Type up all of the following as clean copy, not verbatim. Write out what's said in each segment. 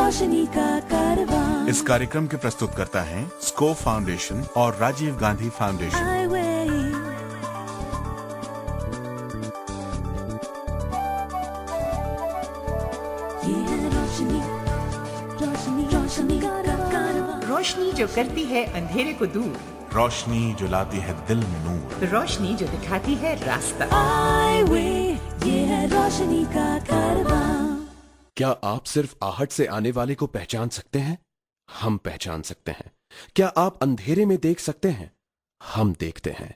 रोशनी का कारवां। इस कार्यक्रम के प्रस्तुतकर्ता हैं स्कोप फाउंडेशन और राजीव गांधी फाउंडेशन। रोशनी जो करती है अंधेरे को दूर, रोशनी जो लाती है दिल में नूर, रोशनी जो दिखाती है रास्ता। ये है रोशनी का कारवां। क्या आप सिर्फ आहट से आने वाले को पहचान सकते हैं? हम पहचान सकते हैं। क्या आप अंधेरे में देख सकते हैं? हम देखते हैं।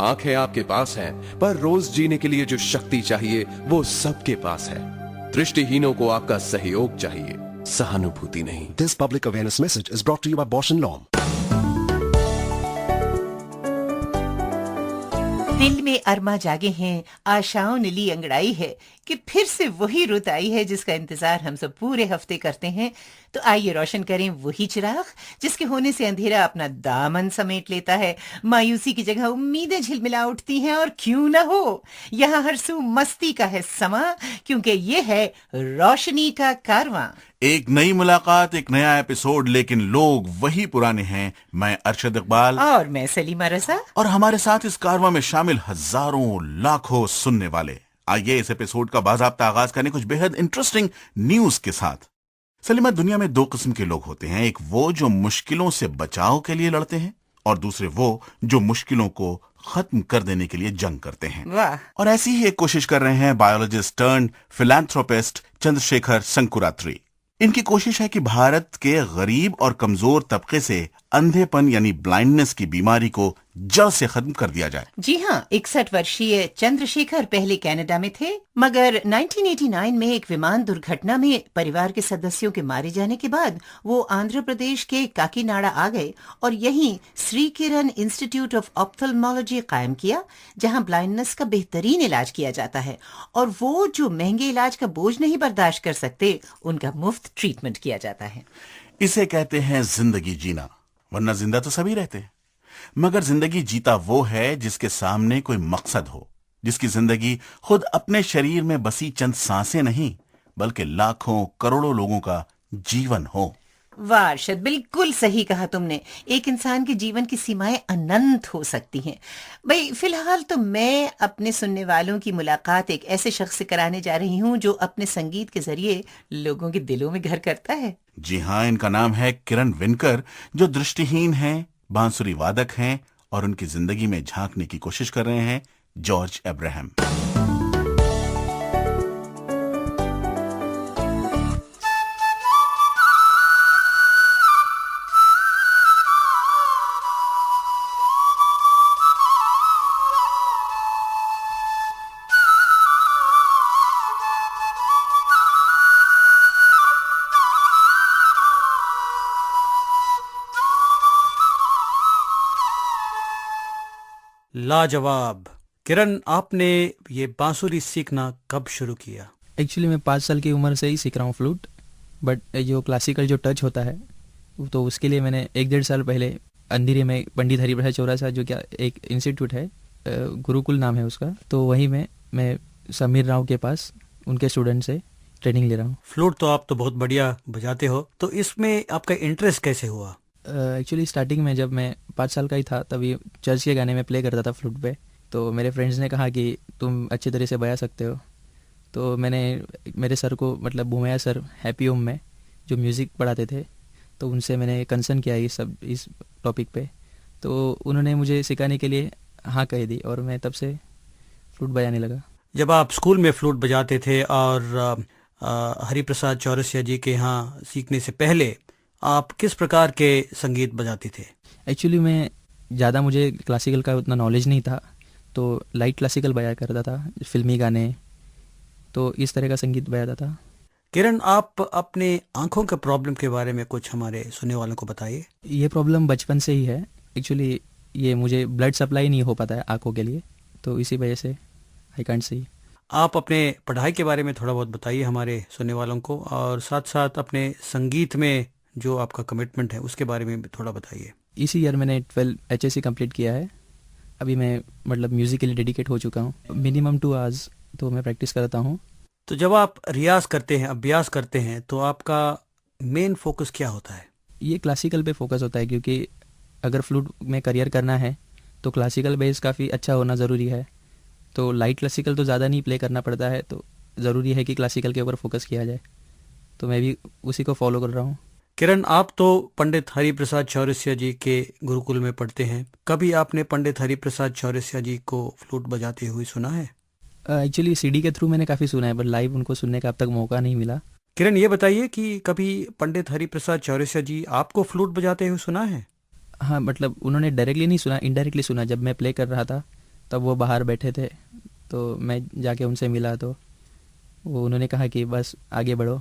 आंखें आपके पास हैं, पर रोज जीने के लिए जो शक्ति चाहिए वो सबके पास है। दृष्टिहीनों को आपका सहयोग चाहिए, सहानुभूति नहीं। This public awareness message is brought to you by Bosch and Lomb. दिल में अरमा जागे हैं, आशाओं ने ली अंगड़ाई है कि फिर से वही रुत आई है जिसका इंतजार हम सब पूरे हफ्ते करते हैं। तो आइए रोशन करें वही चिराग जिसके होने से अंधेरा अपना दामन समेट लेता है। मायूसी की जगह उम्मीदें झिलमिला उठती हैं, और क्यों ना हो, यहाँ हर सू मस्ती का है समा, क्योंकि ये है रोशनी का कारवां। एक नई मुलाकात, एक नया एपिसोड, लेकिन लोग वही पुराने हैं। मैं अरशद इकबाल और मैं सलीमा रजा, और हमारे साथ इस कारवां में शामिल हजारों लाखों सुनने वाले। आइए इस एपिसोड का बाज़ाब्ता आगाज करने कुछ बेहद इंटरेस्टिंग न्यूज के साथ। सलीमा, दुनिया में दो किस्म के लोग होते हैं। एक वो जो मुश्किलों से बचाव के लिए लड़ते हैं, और दूसरे वो जो मुश्किलों को खत्म कर देने के लिए जंग करते हैं। वाह। और ऐसी ही एक कोशिश कर रहे हैं बायोलॉजिस्ट टर्न फिलैंथ्रोपिस्ट चंद्रशेखर संकुरात्री। इनकी कोशिश है कि भारत के गरीब और कमजोर तबके से अंधेपन यानी ब्लाइंडनेस की बीमारी को जड़ से खत्म कर दिया जाए। जी हाँ, 61 वर्षीय चंद्रशेखर पहले कनाडा में थे, मगर 1989 में एक विमान दुर्घटना में परिवार के सदस्यों के मारे जाने के बाद वो आंध्र प्रदेश के काकीनाडा आ गए और यहीं Shri Kiran institute of ophthalmology कायम किया, जहाँ ब्लाइंडनेस का बेहतरीन इलाज किया जाता है। और वो जो महंगे इलाज का बोझ नहीं बर्दाश्त कर सकते, उनका मुफ्त ट्रीटमेंट किया जाता है। इसे कहते हैं जिंदगी जीना, वरना जिंदा तो सभी रहते हैं, मगर जिंदगी जीता वो है जिसके सामने कोई मकसद हो, जिसकी जिंदगी खुद अपने शरीर में बसी चंद सांसें नहीं, बल्कि लाखों करोड़ों लोगों का जीवन हो। वाह अर्शद, बिल्कुल सही कहा तुमने। एक इंसान के जीवन की सीमाएं अनंत हो सकती हैं। भाई, फिलहाल तो मैं अपने सुनने वालों की मुलाकात एक ऐसे शख्स से कराने जा रही हूँ जो अपने संगीत के जरिए लोगों के दिलों में घर करता है। जी हाँ, इनका नाम है किरण विनकर, जो दृष्टिहीन हैं, बांसुरी वादक हैं और उनकी जिंदगी में झांकने की कोशिश कर रहे हैं जॉर्ज अब्राहम। लाजवाब। किरण, आपने ये बांसुरी सीखना कब शुरू किया? एक्चुअली मैं 5 साल की उम्र से ही सीख रहा हूँ फ्लूट, बट जो क्लासिकल जो टच होता है तो उसके लिए मैंने 1-1.5 साल पहले अंधेरे में पंडित हरिप्रसाद चौरासा, जो क्या एक इंस्टीट्यूट है, गुरुकुल नाम है उसका, तो वहीं में मैं समीर राव के पास उनके स्टूडेंट से ट्रेनिंग ले रहा हूँ। फ्लूट तो आप तो बहुत बढ़िया बजाते हो, तो इसमें आपका इंटरेस्ट कैसे हुआ? एक्चुअली स्टार्टिंग में जब मैं 5 साल का ही था, तभी चर्च के गाने में प्ले करता था फ्लूट पे, तो मेरे फ्रेंड्स ने कहा कि तुम अच्छी तरह से बजा सकते हो। तो मैंने मेरे सर को, मतलब भूमैया सर हैप्पी होम में जो म्यूज़िक पढ़ाते थे, तो उनसे मैंने कंसर्न किया इस टॉपिक पे, तो उन्होंने मुझे सिखाने के लिए हाँ कह दी और मैं तब से फ्लूट बजाने लगा। जब आप स्कूल में फ्लूट बजाते थे और हरिप्रसाद चौरसिया जी के यहाँ सीखने से पहले आप किस प्रकार के संगीत बजाते थे? एक्चुअली मुझे क्लासिकल का उतना नॉलेज नहीं था, तो लाइट क्लासिकल बजाया करता था, फिल्मी गाने, तो इस तरह का संगीत बजाता था। किरण, आप अपने आंखों के प्रॉब्लम के बारे में कुछ हमारे सुनने वालों को बताइए। ये प्रॉब्लम बचपन से ही है। एक्चुअली ये मुझे ब्लड सप्लाई नहीं हो पाता है आंखों के लिए, तो इसी वजह से आई कांट सी। आप अपने पढ़ाई के बारे में थोड़ा बहुत बताइए हमारे सुनने वालों को, और साथ साथ अपने संगीत में जो आपका कमिटमेंट है उसके बारे में थोड़ा बताइए। इसी ईयर मैंने 12 HSC कंप्लीट किया है। अभी मैं मतलब म्यूज़िक के लिए डेडिकेट हो चुका हूँ। मिनिमम 2 आवर्स तो मैं प्रैक्टिस करता हूँ। तो जब आप रियाज करते हैं, अभ्यास करते हैं, तो आपका मेन फोकस क्या होता है? ये क्लासिकल पे फोकस होता है, क्योंकि अगर फ्लूट में करियर करना है तो क्लासिकल बेस काफ़ी अच्छा होना ज़रूरी है। तो लाइट क्लासिकल तो ज़्यादा नहीं प्ले करना पड़ता है, तो ज़रूरी है कि क्लासिकल के ऊपर फोकस किया जाए। तो मैं भी उसी को फॉलो कर रहा हूँ। किरण, आप तो पंडित हरिप्रसाद चौरसिया जी के गुरुकुल में पढ़ते हैं। कभी आपने पंडित हरिप्रसाद चौरसिया जी को फ्लूट बजाते हुए सुना है? एक्चुअली सीडी के थ्रू मैंने काफ़ी सुना है, पर लाइव उनको सुनने का अब तक मौका नहीं मिला। किरण, ये बताइए कि कभी पंडित हरिप्रसाद चौरसिया जी आपको फ्लूट बजाते हुए सुना है? हाँ, मतलब उन्होंने डायरेक्टली नहीं सुना, इनडायरेक्टली सुना। जब मैं प्ले कर रहा था तब वो बाहर बैठे थे, तो मैं जाके उनसे मिला, तो वो उन्होंने कहा कि बस आगे बढ़ो।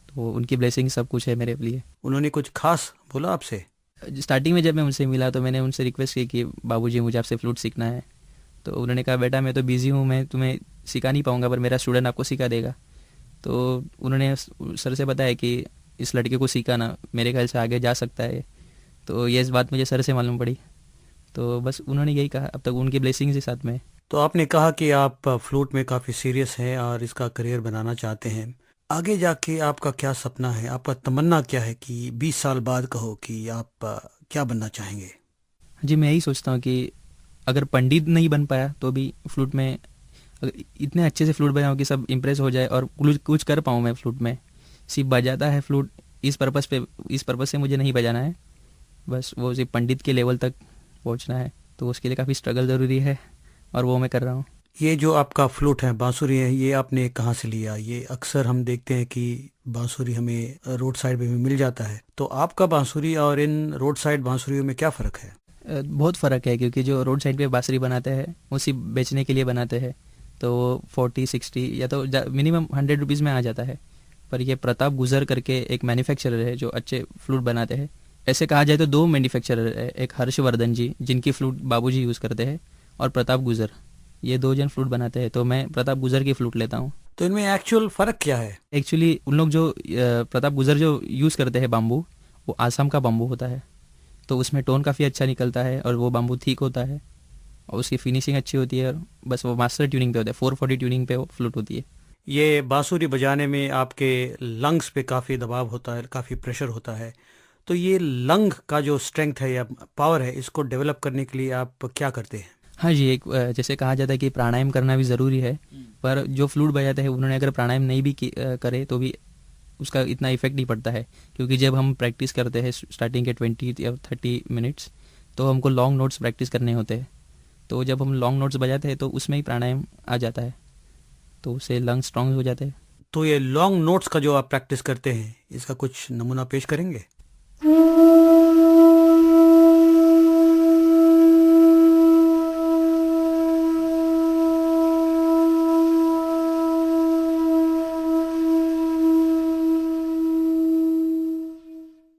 तो उनकी ब्लेसिंग सब कुछ है मेरे लिए। उन्होंने कुछ खास बोला आपसे? स्टार्टिंग में जब मैं उनसे मिला तो मैंने उनसे रिक्वेस्ट की कि बाबूजी मुझे आपसे फ्लूट सीखना है। तो उन्होंने कहा बेटा मैं तो बिज़ी हूँ, मैं तुम्हें सिखा नहीं पाऊँगा, पर मेरा स्टूडेंट आपको सिखा देगा। तो उन्होंने सर से बताया कि इस लड़के को सिखाना, मेरे ख्याल से आगे जा सकता है। तो ये इस बात मुझे सर से मालूम पड़ी, तो बस उन्होंने यही कहा। अब तक उनकी ब्लेसिंग्स के साथ में। तो आपने कहा कि आप फ्लूट में काफ़ी सीरियस हैं और इसका करियर बनाना चाहते हैं। आगे जाके आपका क्या सपना है? आपका तमन्ना क्या है कि 20 साल बाद कहो कि आप क्या बनना चाहेंगे? जी, मैं यही सोचता हूँ कि अगर पंडित नहीं बन पाया तो भी फ्लूट में अगर इतने अच्छे से फ्लूट बजाऊँ कि सब इम्प्रेस हो जाए और कुछ कर पाऊँ मैं फ्लूट में। सिर्फ बजाता है फ्लूट इस पर्पज़ से मुझे नहीं बजाना है, बस वो सिर्फ पंडित के लेवल तक पहुँचना है। तो उसके लिए काफ़ी स्ट्रगल ज़रूरी है और वो मैं कर रहा हूँ। ये जो आपका फ्लूट है, बांसुरी है, ये आपने कहाँ से लिया? ये अक्सर हम देखते हैं कि बांसुरी हमें रोड साइड पे भी मिल जाता है। तो आपका बांसुरी और इन रोड साइड बांसुरियों में क्या फ़र्क है? बहुत फ़र्क है, क्योंकि जो रोड साइड पे बांसुरी बनाते हैं वो सिर्फ बेचने के लिए बनाते हैं, तो वो 40-60 या तो मिनिमम 100 रुपीज़ में आ जाता है। पर ये प्रताप गुजर करके एक मैन्युफैक्चरर है जो अच्छे फ्लूट बनाते हैं। ऐसे कहा जाए तो 2 मैन्युफैक्चरर है, एक हर्षवर्धन जी जिनकी फ्लूट बाबूजी यूज़ करते हैं, और प्रताप गुजर। ये 2 जन फ्लूट बनाते हैं, तो मैं प्रताप गुजर की फ्लूट लेता हूँ। तो इनमें एक्चुअल फ़र्क क्या है? एक्चुअली उन लोग जो प्रताप गुजर जो यूज़ करते हैं बाम्बू, वो आसाम का बाम्बू होता है, तो उसमें टोन काफ़ी अच्छा निकलता है और वो बाम्बू ठीक होता है और उसकी फिनिशिंग अच्छी होती है। और बस वो मास्टर ट्यूनिंग पे होता है, 440 ट्यूनिंग पे वो फ्लूट होती है। ये बांसुरी बजाने में आपके लंग्स पे काफ़ी दबाव होता है, काफ़ी प्रेशर होता है। तो ये लंग का जो स्ट्रेंथ है या पावर है, इसको डेवलप करने के लिए आप क्या करते हैं? हाँ जी, एक जैसे कहा जाता है कि प्राणायाम करना भी ज़रूरी है, पर जो फ्लूट बजाते हैं उन्होंने अगर प्राणायाम नहीं भी करे तो भी उसका इतना इफेक्ट नहीं पड़ता है, क्योंकि जब हम प्रैक्टिस करते हैं स्टार्टिंग के 20 या 30 मिनट्स, तो हमको लॉन्ग नोट्स प्रैक्टिस करने होते हैं। तो जब हम लॉन्ग नोट्स बजाते हैं तो उसमें ही प्राणायाम आ जाता है, तो उससे लंग्स स्ट्रॉन्ग हो जाते हैं। तो ये लॉन्ग नोट्स का जो आप प्रैक्टिस करते हैं, इसका कुछ नमूना पेश करेंगे?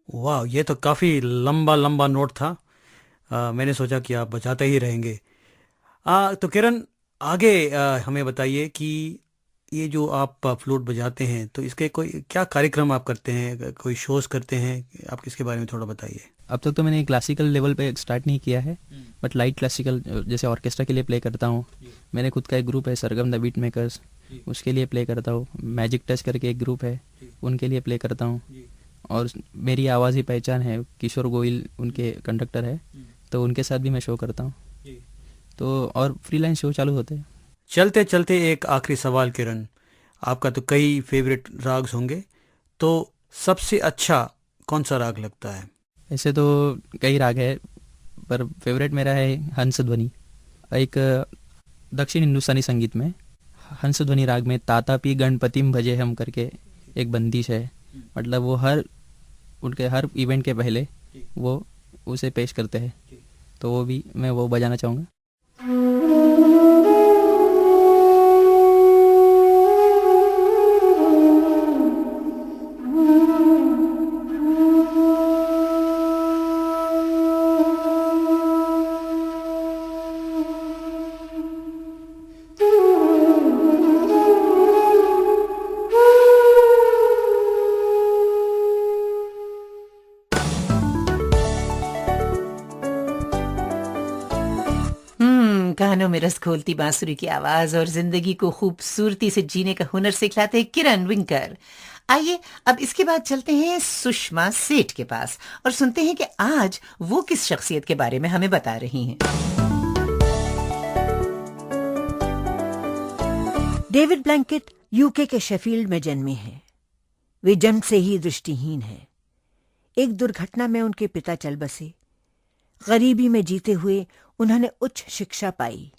वाह, ये तो काफ़ी लंबा लंबा नोट था। मैंने सोचा कि आप बजाते ही रहेंगे। तो किरण, आगे हमें बताइए कि ये जो आप फ्लूट बजाते हैं, तो इसके कोई क्या कार्यक्रम आप करते हैं? कोई शोज करते हैं? आप इसके बारे में थोड़ा बताइए। अब तक तो मैंने क्लासिकल लेवल पे स्टार्ट नहीं किया है, बट लाइट क्लासिकल जैसे ऑर्केस्ट्रा के लिए प्ले करता हूँ। मैंने खुद का एक ग्रुप है, सरगम द बीट मेकर्स, उसके लिए प्ले करता हूँ। मैजिक टच करके एक ग्रुप है, उनके लिए प्ले करता हूँ। और मेरी आवाज़ ही पहचान है, किशोर गोयल उनके कंडक्टर है, तो उनके साथ भी मैं शो करता हूँ। तो और फ्रीलांस शो चालू होते हैं। चलते चलते एक आखिरी सवाल किरण, आपका तो कई फेवरेट राग्स होंगे, तो सबसे अच्छा कौन सा राग लगता है? ऐसे तो कई राग है, पर फेवरेट मेरा है हंसध्वनि। एक दक्षिण हिंदुस्तानी संगीत में हंसध्वनि राग में तातापी गणपतिम भजे हम करके एक बंदिश है। मतलब वो उनके हर इवेंट के पहले वो उसे पेश करते हैं, तो वो भी मैं वो बजाना चाहूँगा। कानों में रस घोलती बांसुरी की आवाज और जिंदगी को खूबसूरती से जीने का हुनर सिखलाते किरण विंकर। आइए अब इसके बाद चलते हैं सुषमा सेठ के पास और सुनते हैं कि आज वो किस शख्सियत के बारे में हमें बता रही हैं। डेविड ब्लैंकेट यूके के शेफील्ड में जन्मे हैं। वे जन्म से ही दृष्टिहीन हैं। एक दुर्घटना में उनके पिता चल बसे। गरीबी में जीते हुए उन्होंने उच्च शिक्षा पाई।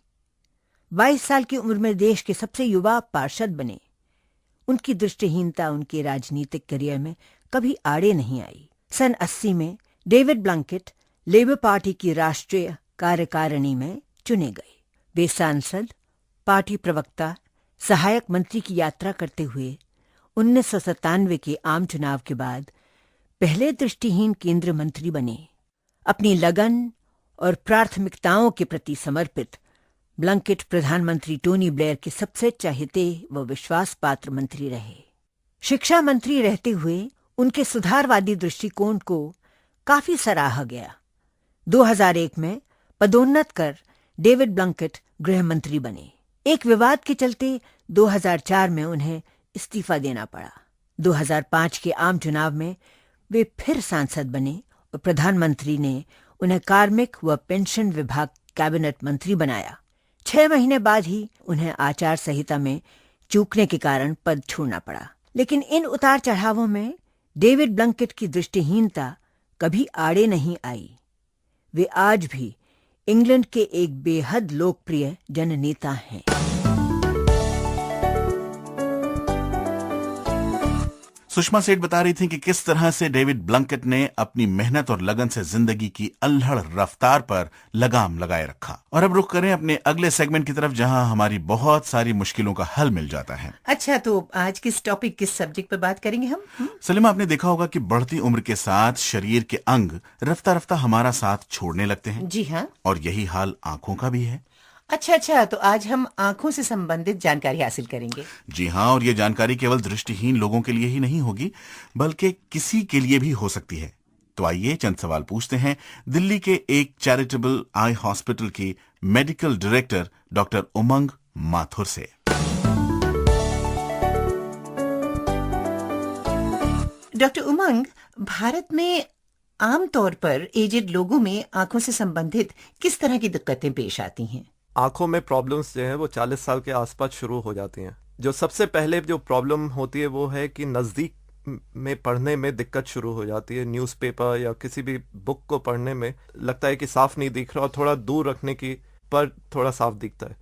22 साल की उम्र में देश के सबसे युवा पार्षद बने। उनकी दृष्टिहीनता उनके राजनीतिक करियर में कभी आड़े नहीं आई। सन 80 में डेविड ब्लैंकेट लेबर पार्टी की राष्ट्रीय कार्यकारिणी में चुने गए। वे सांसद, पार्टी प्रवक्ता, सहायक मंत्री की यात्रा करते हुए 1997 के आम चुनाव के बाद पहले दृष्टिहीन केंद्रीय मंत्री बने। अपनी लगन और प्राथमिकताओं के प्रति समर्पित ब्लैंकेट प्रधानमंत्री टोनी ब्लेयर के सबसे चाहते व विश्वास पात्र मंत्री रहे। शिक्षा मंत्री रहते हुए उनके सुधारवादी दृष्टिकोण को काफी सराहा गया। 2001 में पदोन्नत कर डेविड ब्लैंकेट गृह मंत्री बने। एक विवाद के चलते 2004 में उन्हें इस्तीफा देना पड़ा। 2005 के आम चुनाव में वे फिर सांसद बने और प्रधानमंत्री ने उन्हें कार्मिक व पेंशन विभाग कैबिनेट मंत्री बनाया। 6 महीने बाद ही उन्हें आचार संहिता में चूकने के कारण पद छोड़ना पड़ा। लेकिन इन उतार चढ़ावों में डेविड ब्लैंकेट की दृष्टिहीनता कभी आड़े नहीं आई। वे आज भी इंग्लैंड के एक बेहद लोकप्रिय जननेता हैं। सुषमा सेठ बता रही थी कि किस तरह से डेविड ब्लैंकेट ने अपनी मेहनत और लगन से जिंदगी की अल्हड़ रफ्तार पर लगाम लगाए रखा। और अब रुख करें अपने अगले सेगमेंट की तरफ, जहां हमारी बहुत सारी मुश्किलों का हल मिल जाता है। अच्छा, तो आज किस टॉपिक, किस सब्जेक्ट पर बात करेंगे हम? सलीमा, आपने देखा होगा कि बढ़ती उम्र के साथ शरीर के अंग रफ्ता रफ्ता हमारा साथ छोड़ने लगते हैं। जी हाँ। और यही हाल आंखों का भी है। अच्छा, तो आज हम आंखों से संबंधित जानकारी हासिल करेंगे। जी हाँ, और ये जानकारी केवल दृष्टिहीन लोगों के लिए ही नहीं होगी, बल्कि किसी के लिए भी हो सकती है। तो आइए चंद सवाल पूछते हैं दिल्ली के एक चैरिटेबल आई हॉस्पिटल की मेडिकल डायरेक्टर डॉक्टर उमंग माथुर से। डॉक्टर उमंग, भारत में आमतौर पर एजेड लोगों में आंखों से संबंधित किस तरह की दिक्कतें पेश आती हैं? आंखों में प्रॉब्लम्स जो है वो 40 साल के आसपास शुरू हो जाती हैं। जो सबसे पहले जो प्रॉब्लम होती है वो है कि नज़दीक में पढ़ने में दिक्कत शुरू हो जाती है। न्यूज़पेपर या किसी भी बुक को पढ़ने में लगता है कि साफ नहीं दिख रहा और थोड़ा दूर रखने की पर थोड़ा साफ दिखता है।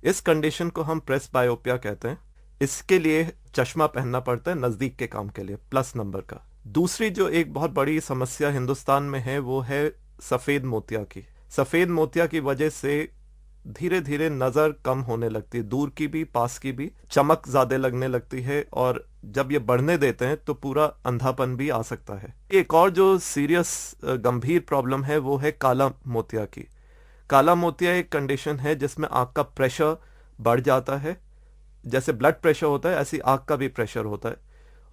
इस कंडीशन को हम प्रेस बायोपिया कहते हैं। इसके लिए चश्मा पहनना पड़ता है नज़दीक के काम के लिए, प्लस नंबर का। दूसरी जो एक बहुत बड़ी समस्या हिंदुस्तान में है वो है सफ़ेद मोतिया की। सफ़ेद मोतिया की वजह से धीरे धीरे नज़र कम होने लगती है, दूर की भी पास की भी चमक ज़्यादा लगने लगती है, और जब ये बढ़ने देते हैं तो पूरा अंधापन भी आ सकता है। एक और जो सीरियस गंभीर प्रॉब्लम है वो है काला मोतिया की। काला मोतिया एक कंडीशन है जिसमें आँख का प्रेशर बढ़ जाता है। जैसे ब्लड प्रेशर होता है ऐसी आँख का भी प्रेशर होता है,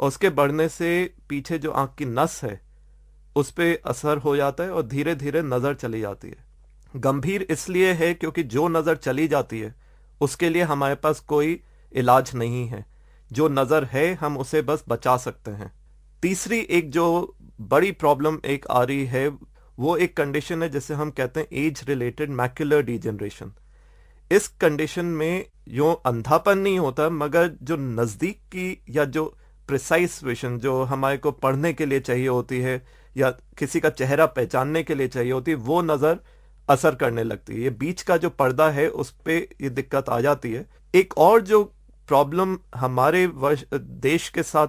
और उसके बढ़ने से पीछे जो आँख की नस है उस पर असर हो जाता है और धीरे धीरे नज़र चली जाती है। गंभीर इसलिए है क्योंकि जो नज़र चली जाती है उसके लिए हमारे पास कोई इलाज नहीं है। जो नज़र है हम उसे बस बचा सकते हैं। तीसरी एक जो बड़ी प्रॉब्लम एक आ रही है वो एक कंडीशन है जिसे हम कहते हैं एज रिलेटेड मैक्युलर डिजेनरेशन। इस कंडीशन में जो अंधापन नहीं होता मगर जो नज़दीक की या जो प्रिसाइज विजन जो हमारे को पढ़ने के लिए चाहिए होती है या किसी का चेहरा पहचानने के लिए चाहिए होती है वो नज़र असर करने लगती है। ये बीच का जो पर्दा है उस पे ये दिक्कत आ जाती है। एक और जो प्रॉब्लम हमारे देश के साथ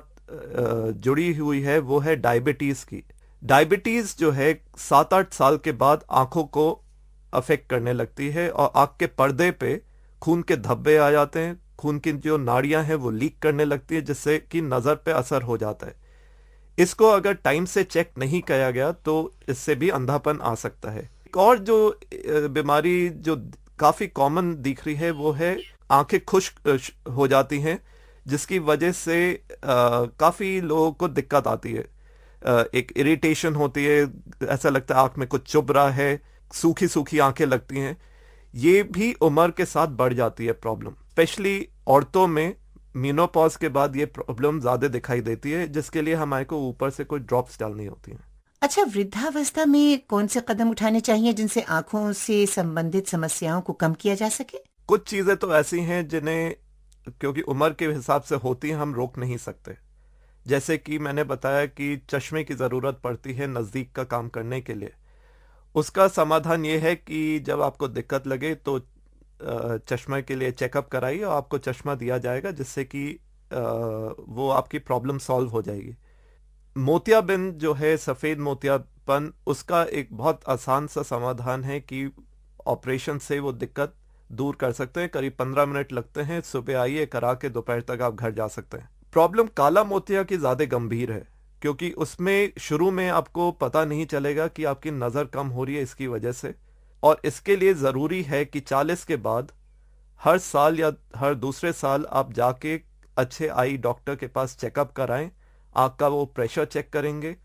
जुड़ी हुई है वो है डायबिटीज़ की। डायबिटीज़ जो है 7-8 साल के बाद आंखों को अफेक्ट करने लगती है और आंख के पर्दे पे खून के धब्बे आ जाते हैं। खून की जो नाड़ियां हैं वो लीक करने लगती है जिससे कि नज़र पे असर हो जाता है। इसको अगर टाइम से चेक नहीं किया गया तो इससे भी अंधापन आ सकता है। एक और जो बीमारी जो काफ़ी कॉमन दिख रही है वो है आंखें खुश्क हो जाती हैं जिसकी वजह से काफ़ी लोगों को दिक्कत आती है। एक इरिटेशन होती है, ऐसा लगता है आंख में कुछ चुभ रहा है, सूखी सूखी आंखें लगती हैं। ये भी उम्र के साथ बढ़ जाती है प्रॉब्लम। स्पेशली औरतों में मेनोपॉज के बाद ये प्रॉब्लम ज्यादा दिखाई देती है, जिसके लिए हमारे को ऊपर से कोई ड्रॉप्स डालनी होती हैं। अच्छा, वृद्धावस्था में कौन से कदम उठाने चाहिए जिनसे आंखों से संबंधित समस्याओं को कम किया जा सके? कुछ चीजें तो ऐसी हैं जिन्हें क्योंकि उम्र के हिसाब से होती हैं हम रोक नहीं सकते। जैसे कि मैंने बताया कि चश्मे की ज़रूरत पड़ती है नज़दीक का काम करने के लिए। उसका समाधान ये है कि जब आपको दिक्कत लगे तो चश्मा के लिए चेकअप कराइए और आपको चश्मा दिया जाएगा, जिससे कि वो आपकी प्रॉब्लम सॉल्व हो जाएगी। मोतियाबिंद जो है, सफ़ेद मोतियापन, उसका एक बहुत आसान सा समाधान है कि ऑपरेशन से वो दिक्कत दूर कर सकते हैं। करीब 15 मिनट लगते हैं, सुबह आइए, करा के दोपहर तक आप घर जा सकते हैं। प्रॉब्लम काला मोतिया की ज़्यादा गंभीर है, क्योंकि उसमें शुरू में आपको पता नहीं चलेगा कि आपकी नज़र कम हो रही है इसकी वजह से, और इसके लिए ज़रूरी है कि 40 के बाद हर साल या हर दूसरे साल आप जाके अच्छे आई डॉक्टर के पास चेकअप कराएं। आँख का वो प्रेशर चेक करेंगे,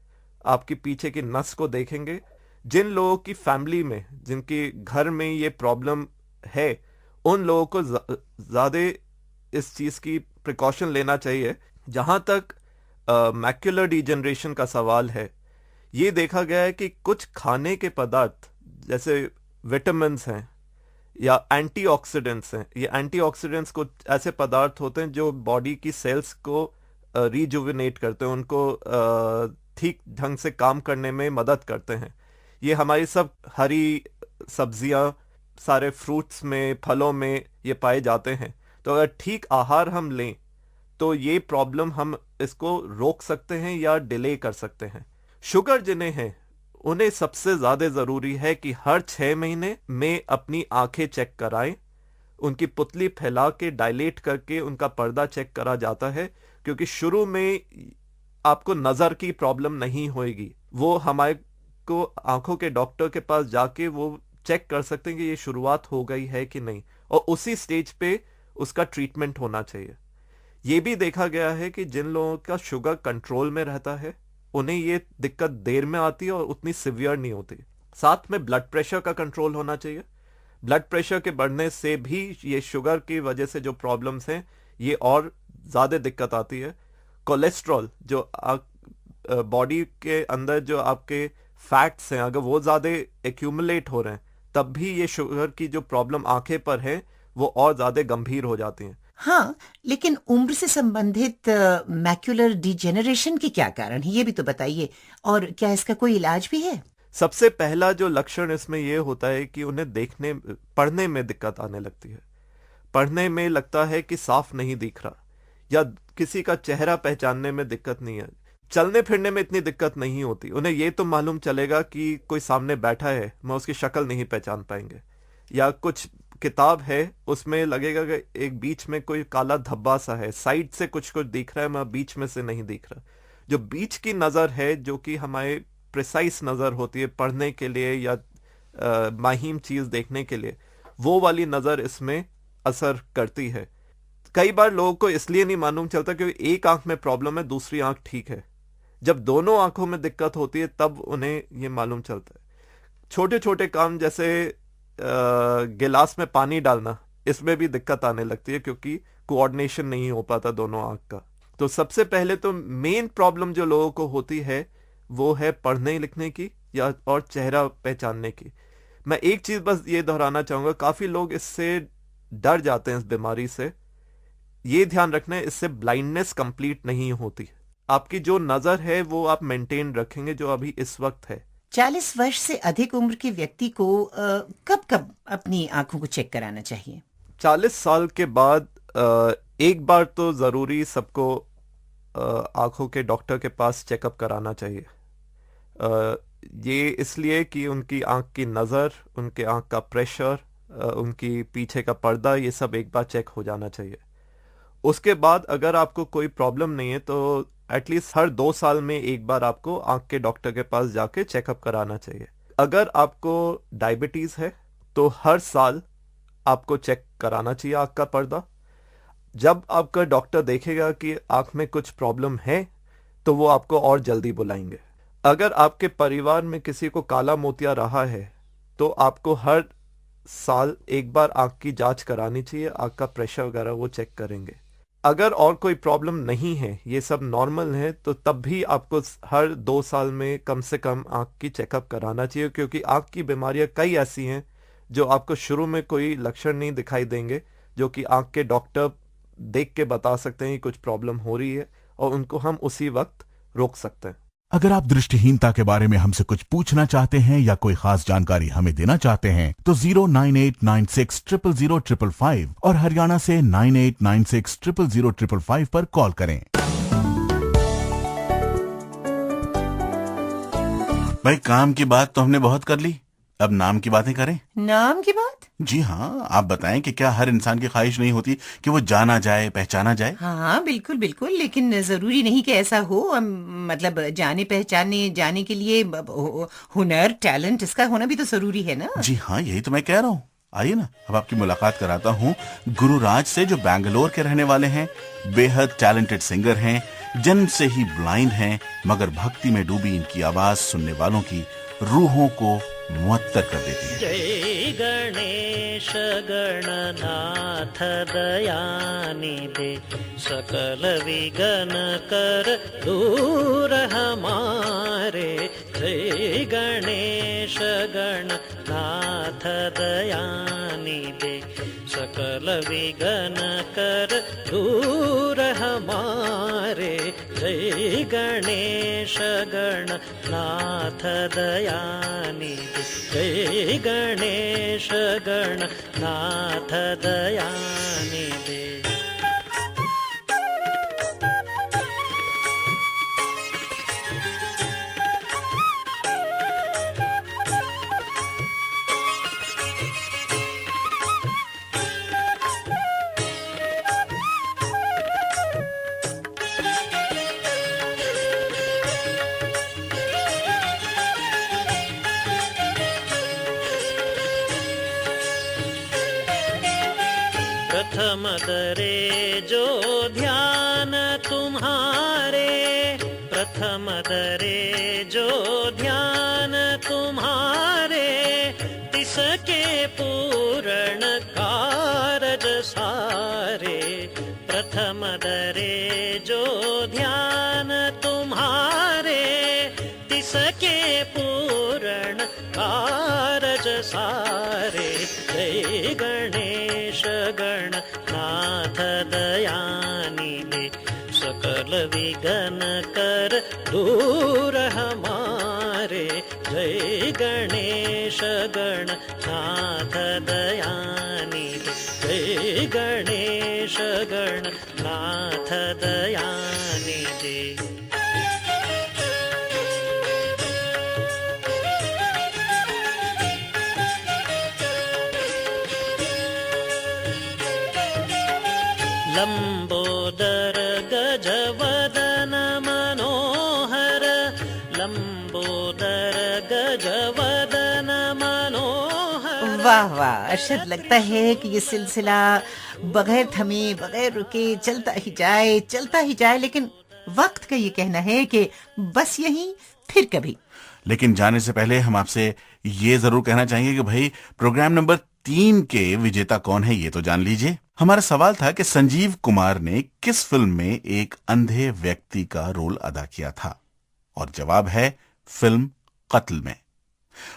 आपकी पीछे की नस को देखेंगे। जिन लोगों की फैमिली में, जिनके घर में ये प्रॉब्लम है, उन लोगों को ज़्यादा इस चीज़ की प्रिकॉशन लेना चाहिए। जहाँ तक मैक्युलर डिजेनरेशन का सवाल है, ये देखा गया है कि कुछ खाने के पदार्थ जैसे विटामिन्स हैं या एंटीऑक्सीडेंट्स हैं, ये एंटीऑक्सीडेंट्स को ऐसे पदार्थ होते हैं जो बॉडी की सेल्स को रिजुविनेट करते हैं, उनको ठीक ढंग से काम करने में मदद करते हैं। ये हमारी सब हरी सब्जियां, सारे फ्रूट्स में, फलों में ये पाए जाते हैं। तो अगर ठीक आहार हम लें तो ये प्रॉब्लम हम इसको रोक सकते हैं या डिले कर सकते हैं। शुगर जिन्हें हैं उन्हें सबसे ज़्यादा ज़रूरी है कि हर 6 महीने में अपनी आंखें चेक कराएं। उनकी पुतली फैला के डायलेट करके उनका पर्दा चेक करा जाता है, क्योंकि शुरू में आपको नज़र की प्रॉब्लम नहीं होएगी। वो हमारे को आंखों के डॉक्टर के पास जाके वो चेक कर सकते हैं कि ये शुरुआत हो गई है कि नहीं, और उसी स्टेज पे उसका ट्रीटमेंट होना चाहिए। ये भी देखा गया है कि जिन लोगों का शुगर कंट्रोल में रहता है उन्हें ये दिक्कत देर में आती है और उतनी सिवियर नहीं होती। साथ में ब्लड प्रेशर का कंट्रोल होना चाहिए। ब्लड प्रेशर के बढ़ने से भी ये शुगर की वजह से जो प्रॉब्लम्स हैं ये और ज़्यादा दिक्कत आती है। कोलेस्ट्रॉल जो बॉडी के अंदर जो आपके फैट्स हैं, अगर वो ज़्यादा एक्यूमुलेट हो रहे हैं तब भी ये शुगर की जो प्रॉब्लम आंखें पर है वो और ज़्यादा गंभीर हो जाती हैं। हाँ, लेकिन उम्र से संबंधित मैक्युलर डिजेनरेशन के क्या कारण है, ये भी तो बताइए, और क्या इसका कोई इलाज भी है? सबसे पहला जो लक्षण इसमें ये होता है कि उन्हें पढ़ने में दिक्कत आने लगती है। पढ़ने में लगता है कि साफ नहीं दिख रहा, या किसी का चेहरा पहचानने में दिक्कत नहीं है। चलने फिरने में इतनी दिक्कत नहीं होती, उन्हें ये तो मालूम चलेगा कि कोई सामने बैठा है, मैं उसकी शक्ल नहीं पहचान पाएंगे। या कुछ किताब है उसमें लगेगा कि एक बीच में कोई काला धब्बा सा है, साइड से कुछ दिख रहा है, मैं बीच में से नहीं दिख रहा। जो बीच की नज़र है, जो कि हमारे प्रिसाइज नज़र होती है पढ़ने के लिए या माहिम चीज़ देखने के लिए, वो वाली नज़र इसमें असर करती है। कई बार लोगों को इसलिए नहीं मालूम चलता क्योंकि एक आंख में प्रॉब्लम है, दूसरी आंख ठीक है। जब दोनों आंखों में दिक्कत होती है तब उन्हें ये मालूम चलता है। छोटे छोटे काम जैसे गिलास में पानी डालना, इसमें भी दिक्कत आने लगती है क्योंकि कोऑर्डिनेशन नहीं हो पाता दोनों आंख का। तो सबसे पहले तो मेन प्रॉब्लम जो लोगों को होती है वो है पढ़ने लिखने की या और चेहरा पहचानने की। मैं एक चीज बस ये दोहराना चाहूंगा, काफी लोग इससे डर जाते हैं, इस बीमारी से। ये ध्यान रखना है, इससे ब्लाइंडनेस कंप्लीट नहीं होती। आपकी जो नजर है वो आप मेंटेन रखेंगे जो अभी इस वक्त है। 40 वर्ष से अधिक उम्र के व्यक्ति को कब कब अपनी आंखों को चेक कराना चाहिए? 40 साल के बाद एक बार तो जरूरी सबको आंखों के डॉक्टर के पास चेकअप कराना चाहिए। ये इसलिए कि उनकी आंख की नज़र, उनके आंख का प्रेशर, उनकी पीछे का पर्दा, ये सब एक बार चेक हो जाना चाहिए। उसके बाद अगर आपको कोई प्रॉब्लम नहीं है तो एटलीस्ट हर 2 साल में एक बार आपको आंख के डॉक्टर के पास जाके चेकअप कराना चाहिए। अगर आपको डायबिटीज़ है तो हर साल आपको चेक कराना चाहिए आंख का पर्दा। जब आपका डॉक्टर देखेगा कि आंख में कुछ प्रॉब्लम है तो वो आपको और जल्दी बुलाएंगे। अगर आपके परिवार में किसी को काला मोतिया रहा है तो आपको हर साल एक बार आंख की जांच करानी चाहिए, आंख का प्रेशर वगैरह वो चेक करेंगे। अगर और कोई प्रॉब्लम नहीं है, ये सब नॉर्मल है, तो तब भी आपको हर 2 साल में कम से कम आँख की चेकअप कराना चाहिए, क्योंकि आँख की बीमारियां कई ऐसी हैं जो आपको शुरू में कोई लक्षण नहीं दिखाई देंगे, जो कि आँख के डॉक्टर देख के बता सकते हैं कि कुछ प्रॉब्लम हो रही है और उनको हम उसी वक्त रोक सकते हैं। अगर आप दृष्टिहीनता के बारे में हमसे कुछ पूछना चाहते हैं या कोई खास जानकारी हमें देना चाहते हैं तो 09896000555 और हरियाणा से 9896000555 पर कॉल करें। भाई काम की बात तो हमने बहुत कर ली, अब नाम की बातें करें। नाम की बात? जी हाँ, आप बताएं कि क्या हर इंसान की ख्वाहिश नहीं होती कि वो जाना जाए, पहचाना जाए? हाँ बिल्कुल बिल्कुल, लेकिन जरूरी नहीं कि ऐसा हो। मतलब जाने पहचाने जाने के लिए हुनर, टैलेंट, इसका होना भी तो जरूरी है ना। जी हाँ, यही तो मैं कह रहा हूँ। आइए ना, अब आपकी मुलाकात कराता हूँ गुरुराज से, जो बैंगलोर के रहने वाले हैं, बेहद टैलेंटेड सिंगर हैं, जन्म से ही ब्लाइंड हैं, मगर भक्ति में डूबी इनकी आवाज सुनने वालों की रूहों को मुअत्तर कर देती है। जय गणेश गणनाथ दयानिधे, सकल विघ्न कर दूर हमारे। जय गणेश गणनाथ दयानिधे, सकल विघ्न कर दूर हमारे। जय गणेश गणनाथ दयानिधे, जय गणेश गणनाथ दयानिधे। प्रथम दरे जो ध्यान तुम्हारे, प्रथम दरे जो ध्यान तुम्हारे, तिसके पूर्ण कारज सारे। प्रथम दरे जो ध्यान तुम्हारे, तिसके पूर्ण कारज सारे। जय गणेश गणनाथ दयानिधे, सकल विघ्न कर दूर हमारे। जय गणेश गणनाथ दयानिधे, जय गणेश गणनाथ दयानिधे। लंबोदर गजवदन मनोहर, लंबोदर गजवदन मनोहर। वाह वाह, अरशद, लगता है कि ये सिलसिला बगैर थमे, बगैर रुके चलता ही जाए, चलता ही जाए। लेकिन वक्त का ये कहना है कि बस यहीं, फिर कभी। लेकिन जाने से पहले हम आपसे ये जरूर कहना चाहेंगे कि भाई प्रोग्राम नंबर 3 के विजेता कौन है, ये तो जान लीजिए। हमारा सवाल था कि संजीव कुमार ने किस फिल्म में एक अंधे व्यक्ति का रोल अदा किया था, और जवाब है फिल्म कत्ल में।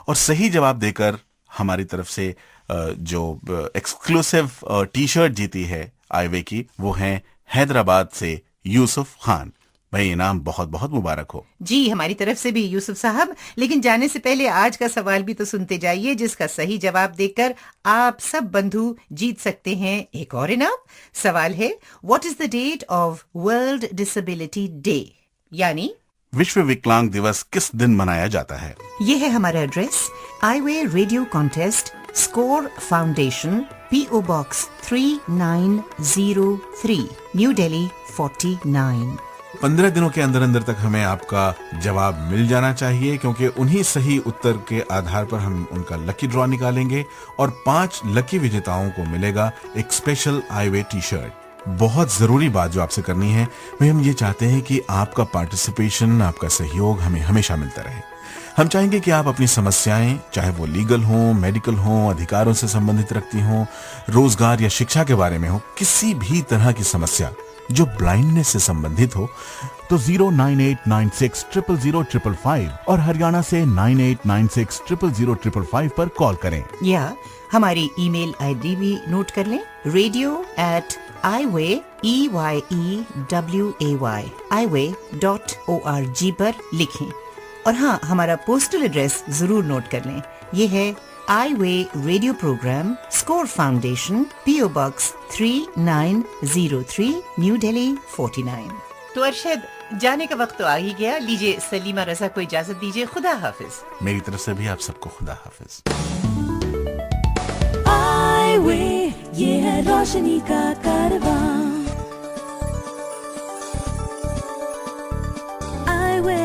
और सही जवाब देकर हमारी तरफ से जो एक्सक्लूसिव टी शर्ट जीती है आईवे की, वो है हैदराबाद से यूसुफ खान। भाई इनाम बहुत बहुत मुबारक हो। जी, हमारी तरफ से भी यूसुफ साहब। लेकिन जाने से पहले आज का सवाल भी तो सुनते जाइए, जिसका सही जवाब देकर आप सब बंधु जीत सकते हैं एक और इनाम। सवाल है, what is the date of World Disability Day, यानी विश्व विकलांग दिवस किस दिन मनाया जाता है? ये है हमारा address, I way radio contest, score foundation, PO box 3903, new Delhi 49। 15 दिनों के अंदर अंदर तक हमें आपका जवाब मिल जाना चाहिए, क्योंकि उन्हीं सही उत्तर के आधार पर हम उनका लकी ड्रॉ निकालेंगे और 5 लकी विजेताओं को मिलेगा एक स्पेशल आईवे टी शर्ट। बहुत जरूरी बात जो आपसे करनी है, भाई हम ये चाहते हैं कि आपका पार्टिसिपेशन, आपका सहयोग हमें हमेशा मिलता रहे। हम चाहेंगे कि आप अपनी समस्याएं, चाहे वो लीगल हो, मेडिकल हो, अधिकारों से संबंधित रखती हो, रोजगार या शिक्षा के बारे में हो, किसी भी तरह की समस्या जो ब्लाइंडनेस से संबंधित हो तो 09896000555 और हरियाणा से 9896000555 पर कॉल करें। या हमारी ईमेल आईडी भी नोट कर लें, radio@iway.org पर लिखें। और हाँ, हमारा पोस्टल एड्रेस जरूर नोट कर लें, ये है I way radio programme, score foundation, PO Box 3903, new Delhi 49। तो अरशद, जाने का वक्त तो आ ही गया। लीजिए सलीमा रजा को इजाजत दीजिए। खुदा हाफिज। मेरी तरफ से भी आप सबको खुदा हाफिज। आई वे, ये है रोशनी का कारवां। आई वे,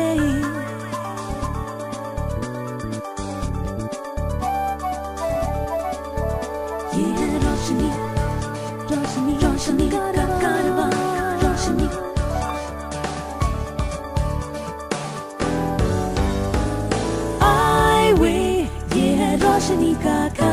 ये है रोशनी, रोशनी, रोशनी का कारवां, रोशनी। आई वे, ये है रोशनी का कारवां।